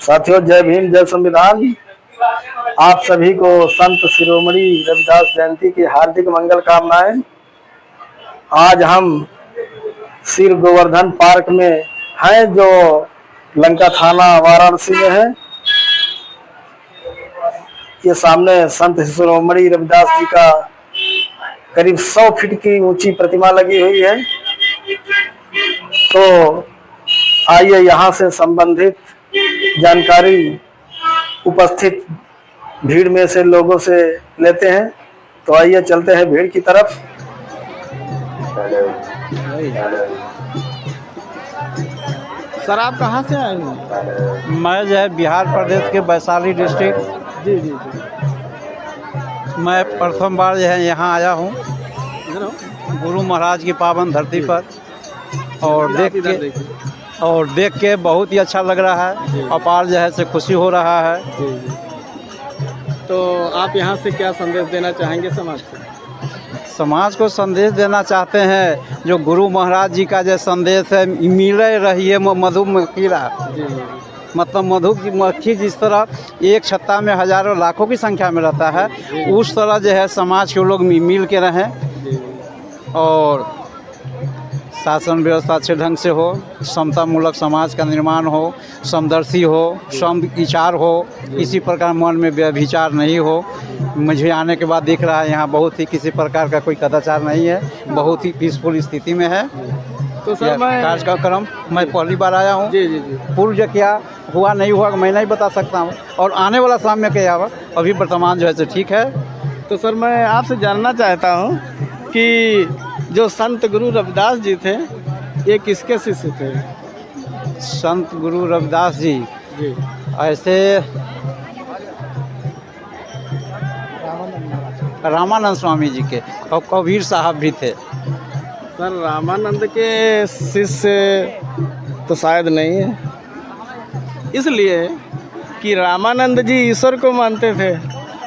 साथियों, जय भीम, जय संविधान। आप सभी को संत शिरोमणि रविदास जयंती की हार्दिक मंगल कामनाएं। आज हम श्री गोवर्धन पार्क में हैं, जो लंका थाना वाराणसी में है। ये सामने संत शिरोमणि रविदास जी का करीब 100 फीट की ऊंची प्रतिमा लगी हुई है। तो आइए यहाँ से संबंधित जानकारी उपस्थित भीड़ में से लोगों से लेते हैं। तो आइए चलते हैं भीड़ की तरफ। सर, आप कहाँ से आए हैं? मैं जो है बिहार प्रदेश के वैशाली डिस्ट्रिक्ट। जी जी जी। मैं प्रथम बार जो है यहाँ आया हूँ गुरु महाराज की पावन धरती पर, और देख के बहुत ही अच्छा लग रहा है। अपार जो है से खुशी हो रहा है। तो आप यहाँ से क्या संदेश देना चाहेंगे समाज को? समाज को संदेश देना चाहते हैं, जो गुरु महाराज जी का जो संदेश है, मिले रहिए मधुमक्खीरा, मतलब मधु की मक्खी जिस तरह एक छत्ता में हजारों लाखों की संख्या में रहता है, उस तरह जो है समाज के लोग मिल के रहें और शासन व्यवस्था अच्छे ढंग से हो, समतामूलक समाज का निर्माण हो, समदर्शी हो, सम विचार हो, किसी प्रकार मन में व्यभिचार नहीं हो। मुझे आने के बाद दिख रहा है यहाँ बहुत ही किसी प्रकार का कोई कदाचार नहीं है, बहुत ही पीसफुल स्थिति में है। तो सर, कार्यक्रम मैं पहली बार आया हूँ। जी जी जी। पूर्व क्या हुआ नहीं हुआ मैं नहीं बता सकता हूँ, और आने वाला समय क्या हुआ अभी वर्तमान जो है ठीक है। तो सर, मैं आपसे जानना चाहता हूँ कि जो संत गुरु रविदास जी थे, ये किसके शिष्य थे? संत गुरु रविदास जी ऐसे रामानंद स्वामी जी के और कबीर साहब भी थे। सर, रामानंद के शिष्य तो शायद नहीं है, इसलिए कि रामानंद जी ईश्वर को मानते थे।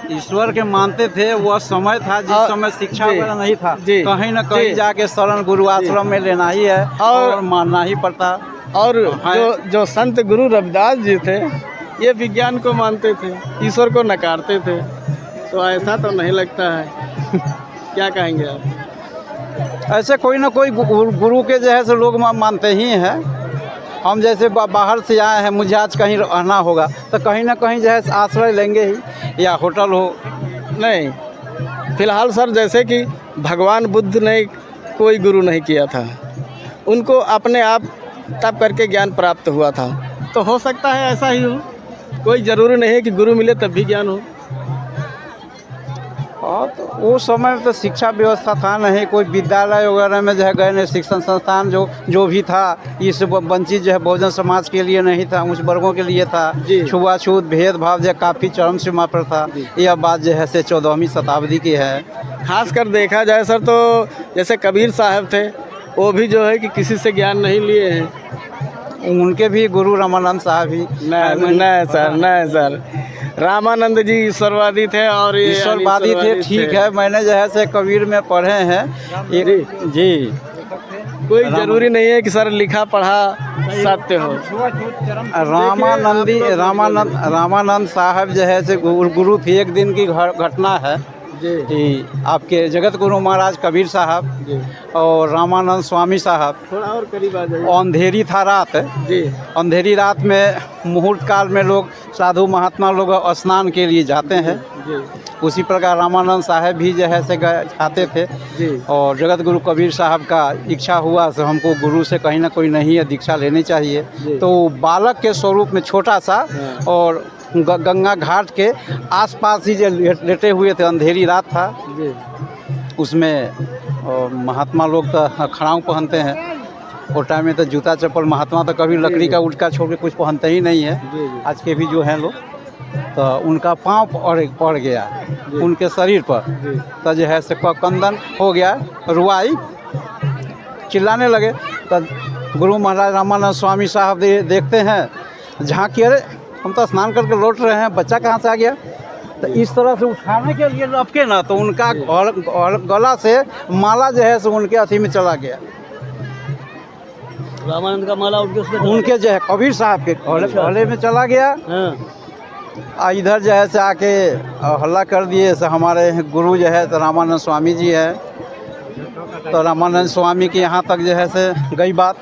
ईश्वर के मानते थे। वह समय था जिस समय शिक्षा वगैरह नहीं था, कहीं न कहीं जाके शरण गुरु आश्रम में लेना ही है और मानना ही पड़ता। और जो संत गुरु रविदास जी थे, ये विज्ञान को मानते थे, ईश्वर को नकारते थे। तो ऐसा तो नहीं लगता है। क्या कहेंगे आप? ऐसे कोई ना कोई गुरु के जो है से लोग मानते ही हैं। हम जैसे बाहर से आए हैं, मुझे आज कहीं रहना होगा तो कहीं ना कहीं जो है आश्रय लेंगे ही, या होटल हो। नहीं, फिलहाल सर, जैसे कि भगवान बुद्ध ने कोई गुरु नहीं किया था, उनको अपने आप तप करके ज्ञान प्राप्त हुआ था। तो हो सकता है ऐसा ही हो, कोई ज़रूरी नहीं है कि गुरु मिले तब भी ज्ञान हो। और तो वो समय तो शिक्षा व्यवस्था था नहीं, कोई विद्यालय वगैरह में जो है गए नहीं, शिक्षण संस्थान जो भी था इस वंचित जो है बहुजन समाज के लिए नहीं था, उच्च वर्गों के लिए था। छुआछूत भेदभाव जो काफ़ी चरम सीमा पर था। यह बात जो है से 14वीं शताब्दी की है। खासकर देखा जाए सर, तो जैसे कबीर साहब थे, वो भी जो है कि किसी से ज्ञान नहीं लिए हैं। उनके भी गुरु रामानंद साहब ही नहीं सर, रामानंद जी ईश्वरवादी थे और ईश्वरवादी थे। ठीक है, मैंने जो है से कबीर में पढ़े हैं जी। कोई जरूरी नहीं है कि सर लिखा पढ़ा सत्य हो। रामानंद साहब जो है से गुरु थे। एक दिन की घटना है जी, आपके जगत गुरु महाराज कबीर साहब और रामानंद स्वामी साहब, थोड़ा और करीब आ जाइए। अंधेरी था रात जी। अंधेरी रात में मुहूर्त काल में लोग साधु महात्मा लोग स्नान के लिए जाते हैं जी। उसी प्रकार रामानंद साहब भी जो है से जाते थे जी। और जगत गुरु कबीर साहब का इच्छा हुआ तो हमको गुरु से कहीं ना कोई नहीं है दीक्षा लेनी चाहिए। तो बालक के स्वरूप में छोटा सा और गंगा घाट के आसपास ही जो लेटे हुए थे, अंधेरी रात था जी। उसमें महात्मा लोग तो खड़ाऊ पहनते हैं, वो टाइम में तो जूता चप्पल महात्मा तो कभी लकड़ी का उटका छोड़ के कुछ पहनते ही नहीं है। आज के भी जो हैं लोग, तो उनका पाँव पड़ गया उनके शरीर पर, तो जो है से कंदन हो गया, रुआई, चिल्लाने लगे। तो गुरु महाराज रामानंद स्वामी साहब देखते हैं, झांकी, अरे हम तो स्नान करके लौट रहे हैं, बच्चा कहाँ से आ गया। तो इस तरह से उठाने के लिए लपके ना, तो उनका गला से माला जो है सो उनके अथी में चला गया। रामानंद का माला उनके जो है कबीर साहब के हौले में चला गया। इधर जो है से आके हल्ला कर दिए से हमारे गुरु जो है तो रामानंद स्वामी जी है। तो रामानंद स्वामी के यहाँ तक जो है से गई बात।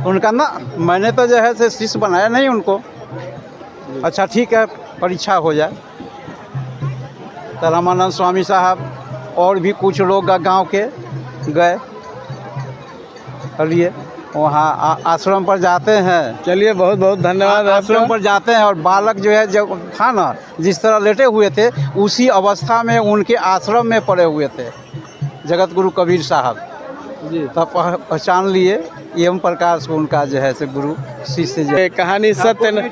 उनका ना मैंने तो जो है से शिष्य बनाया नहीं उनको। अच्छा ठीक है, परीक्षा हो जाए। तो रामानंद स्वामी साहब और भी कुछ लोग गांव के गए चलिए वहाँ आश्रम पर जाते हैं। चलिए बहुत बहुत धन्यवाद आश्रम आपका। पर जाते हैं और बालक जो है जब था ना जिस तरह लेटे हुए थे उसी अवस्था में उनके आश्रम में पड़े हुए थे जगत गुरु कबीर साहब जी। तब पहचान लिए एवं प्रकार से उनका जो है से गुरु शिष्य जो ये कहानी सत्य न